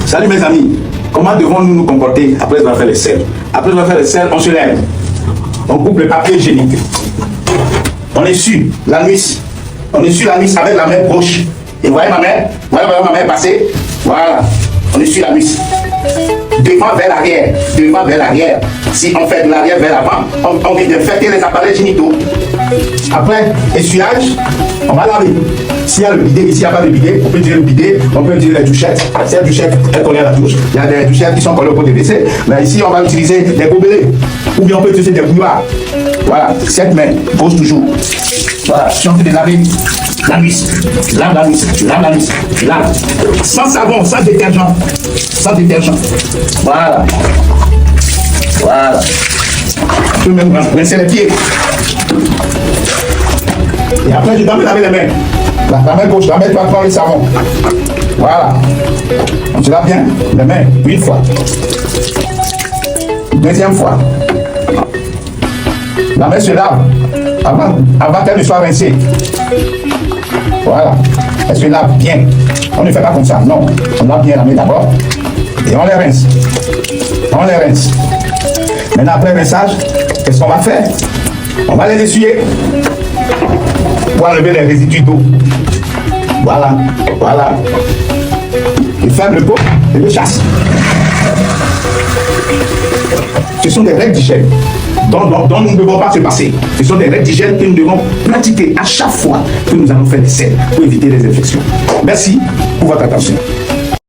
Salut mes amis, comment devons-nous nous comporter après avoir fait les selles? Après avoir fait les selles, on se lève, on coupe le papier hygiénique, on essuie l'anus, avec la main gauche. Et vous voyez ma main? Voilà ma main passer. Voilà, on essuie l'anus. Devant vers l'arrière. Si on fait de l'arrière vers l'avant, on vient de fêter les appareils génitaux. Après, essuyage, on va laver. S'il y a le bidet, ici il n'y a pas de bidet, on peut utiliser le bidet, on peut utiliser les douchettes. Si la douchette est collée à la douche, il y a des douchettes qui sont collées au pot de WC, mais ici on va utiliser des gobelets, ou bien on peut utiliser des bouillards. Voilà, cette main, pose toujours. Voilà, je suis en train de laver l'anus, lave. Sans savon, sans détergent. Voilà. Je peux même rincer les pieds. Et après, je dois me laver les mains. La main gauche, la main droite prend le savon. Voilà. On se lave bien les mains une fois. Deuxième fois. La main se lave avant qu'elle ne soit rincée. Voilà. Elle se lave bien. On ne fait pas comme ça, non. On lave bien la main d'abord. Et on les rince. Maintenant, après le rinçage, qu'est-ce qu'on va faire? On va les essuyer pour enlever les résidus d'eau. Voilà. Je ferme le pot et je chasse. Ce sont des règles d'hygiène dont nous ne devons pas se passer. Ce sont des règles d'hygiène que nous devons pratiquer à chaque fois que nous allons faire des selles pour éviter les infections. Merci pour votre attention.